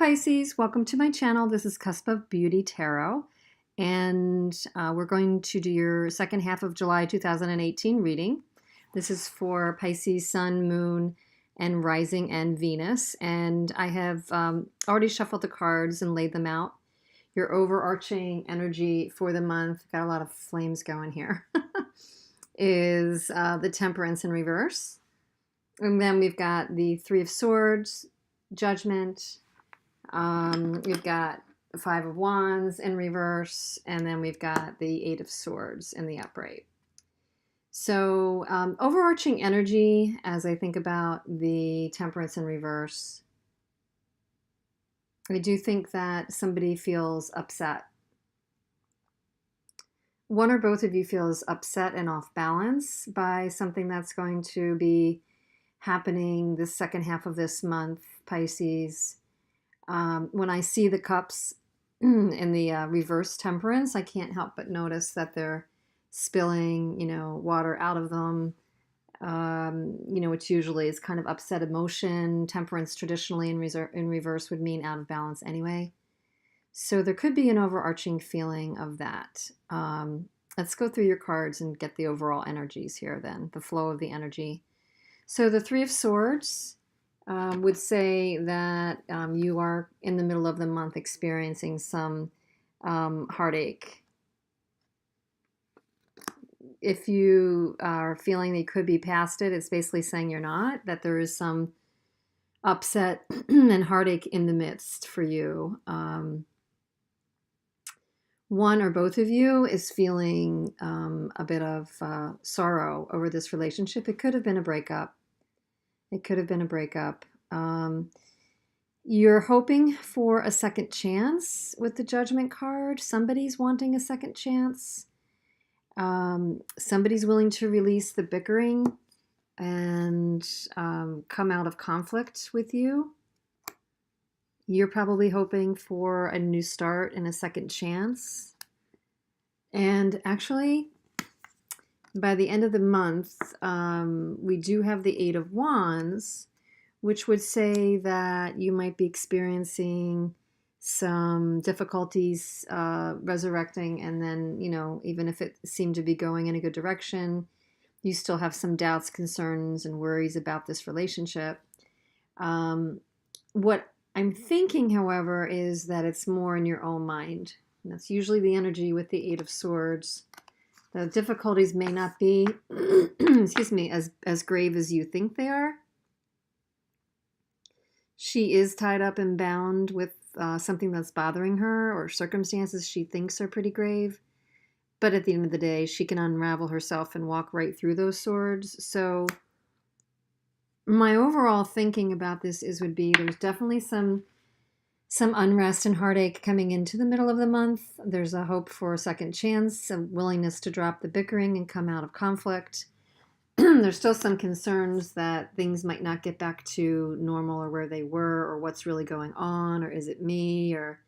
Pisces, welcome to my channel. This is Cusp of Beauty Tarot, and we're going to do your second half of July 2018 reading. This is for Pisces, Sun, Moon, and Rising and Venus, and I have already shuffled the cards and laid them out. Your overarching energy for the month, got a lot of flames going here, is the Temperance in reverse. And then we've got the Three of Swords, Judgment. We've got the Five of Wands in reverse, and then we've got the Eight of Swords in the upright. So overarching energy, as I think about the Temperance in reverse, I do think that somebody feels upset. One or both of you feels upset and off balance by something that's going to be happening the second half of this month, Pisces. When I see the cups in the reverse Temperance, I can't help but notice that they're spilling, water out of them, which usually is kind of upset emotion. Temperance traditionally in reverse would mean out of balance anyway. So there could be an overarching feeling of that. Let's go through your cards and get the overall energies here then, the flow of the energy. So the Three of Swords would say that you are in the middle of the month experiencing some heartache. If you are feeling that you could be past it, it's basically saying you're not, that there is some upset and heartache in the midst for you. One or both of you is feeling a bit of sorrow over this relationship. It could have been a breakup. It could have been a breakup. You're hoping for a second chance with the Judgment card. Somebody's wanting a second chance. Somebody's willing to release the bickering and come out of conflict with you. You're probably hoping for a new start and a second chance. And actually, by the end of the month, we do have the Eight of Wands, which would say that you might be experiencing some difficulties resurrecting, and then, even if it seemed to be going in a good direction, you still have some doubts, concerns, and worries about this relationship. What I'm thinking, however, is that it's more in your own mind. And that's usually the energy with the Eight of Swords. The difficulties may not be, excuse me, as grave as you think they are. She is tied up and bound with something that's bothering her, or circumstances she thinks are pretty grave. But at the end of the day, she can unravel herself and walk right through those swords. So my overall thinking about this would be there's definitely some unrest and heartache coming into the middle of the month. There's a hope for a second chance, a willingness to drop the bickering and come out of conflict. There's still some concerns that things might not get back to normal or where they were, or what's really going on, or is it me, or,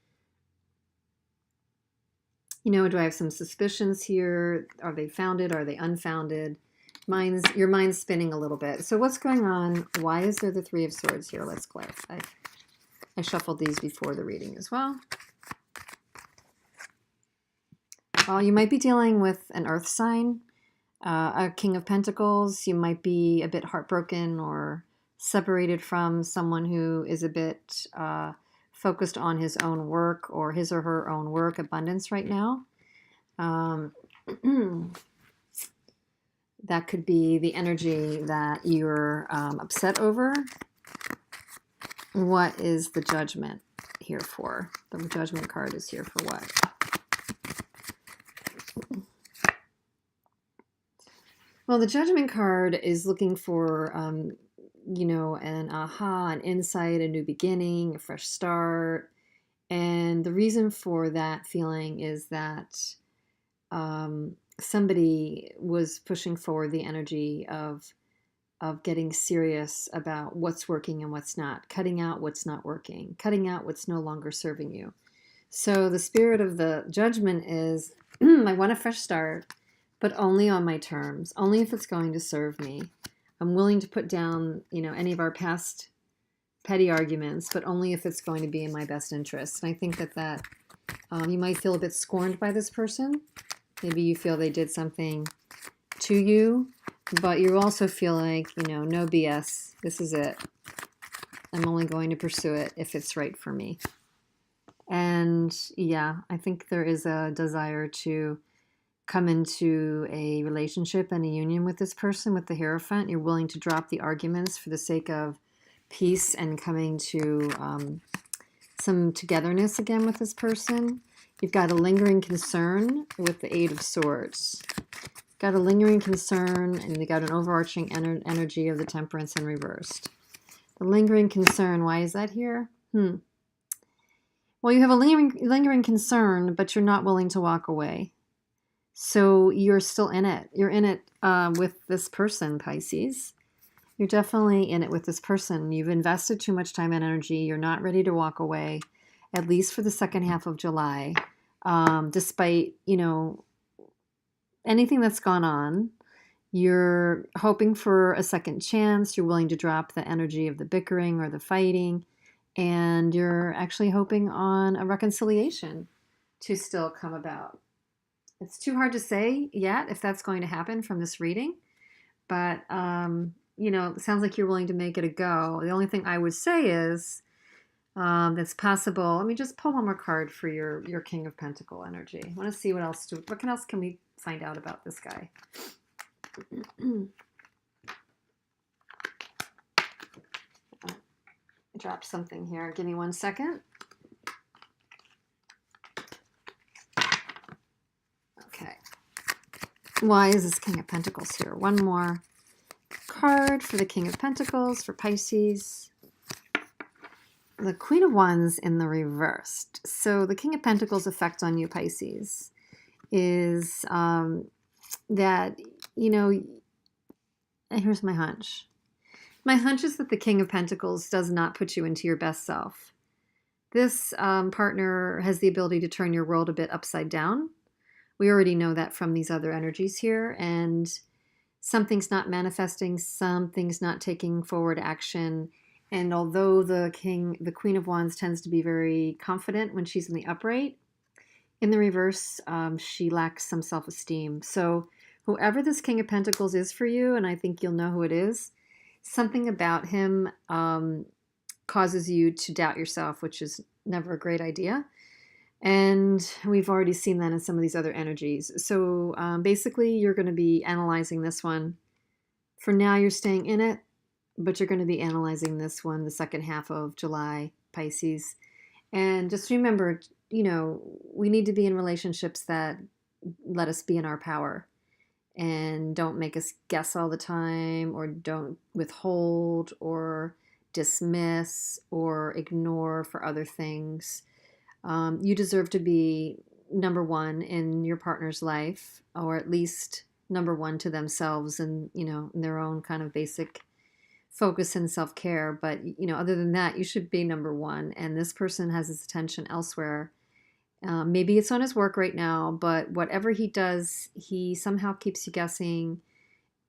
do I have some suspicions here? Are they founded? Are they unfounded? Your mind's spinning a little bit. So what's going on? Why is there the Three of Swords here? Let's clarify. I shuffled these before the reading as well. Well, you might be dealing with an earth sign, a King of Pentacles. You might be a bit heartbroken or separated from someone who is a bit focused on his own work, or his or her own work abundance right now. That could be the energy that you're upset over. What is the Judgment here for? The Judgment card is here for what? Well, the Judgment card is looking for, an aha, an insight, a new beginning, a fresh start. And the reason for that feeling is that somebody was pushing forward the energy of getting serious about what's working and what's not, cutting out what's not working, cutting out what's no longer serving you. So the spirit of the Judgment is, I want a fresh start, but only on my terms, only if it's going to serve me. I'm willing to put down, any of our past petty arguments, but only if it's going to be in my best interest. And I think that you might feel a bit scorned by this person. Maybe you feel they did something to you, but you also feel like, no BS. This is it. I'm only going to pursue it if it's right for me. And yeah, I think there is a desire to come into a relationship and a union with this person with the Hierophant. You're willing to drop the arguments for the sake of peace and coming to some togetherness again with this person. You've got a lingering concern with the Eight of Swords. Got a lingering concern, and you got an overarching energy of the Temperance in reversed. The lingering concern, why is that here? Well, you have a lingering concern, but you're not willing to walk away. So you're still in it. You're in it with this person, Pisces. You're definitely in it with this person. You've invested too much time and energy. You're not ready to walk away, at least for the second half of July, despite, anything that's gone on. You're hoping for a second chance. You're willing to drop the energy of the bickering or the fighting. And you're actually hoping on a reconciliation to still come about. It's too hard to say yet if that's going to happen from this reading. But, it sounds like you're willing to make it a go. The only thing I would say is that's possible. Let me just pull one more card for your King of Pentacle energy. I want to see what else can we find out about this guy. Drop something here. Give me 1 second. Okay. Why is this King of Pentacles here? One more card for the King of Pentacles for Pisces. The Queen of Wands in the reversed. So the King of Pentacles' effect on you, Pisces, is that, and here's my hunch. My hunch is that the King of Pentacles does not put you into your best self. This partner has the ability to turn your world a bit upside down. We already know that from these other energies here. And something's not manifesting, something's not taking forward action. And although the Queen of Wands tends to be very confident when she's in the upright, in the reverse, she lacks some self-esteem. So whoever this King of Pentacles is for you, and I think you'll know who it is, something about him causes you to doubt yourself, which is never a great idea. And we've already seen that in some of these other energies. So basically, you're going to be analyzing this one. For now, you're staying in it, but you're going to be analyzing this one the second half of July, Pisces. And just remember, we need to be in relationships that let us be in our power and don't make us guess all the time, or don't withhold or dismiss or ignore for other things. You deserve to be number one in your partner's life, or at least number one to themselves and, in their own kind of basic focus and self-care. But, other than that, you should be number one. And this person has his attention elsewhere. Maybe it's on his work right now, but whatever he does, he somehow keeps you guessing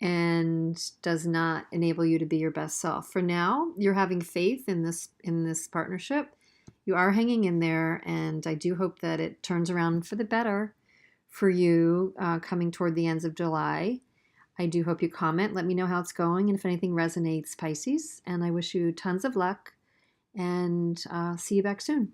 and does not enable you to be your best self. For now, you're having faith in this partnership. You are hanging in there, and I do hope that it turns around for the better for you coming toward the ends of July. I do hope you comment. Let me know how it's going and if anything resonates, Pisces. And I wish you tons of luck, and see you back soon.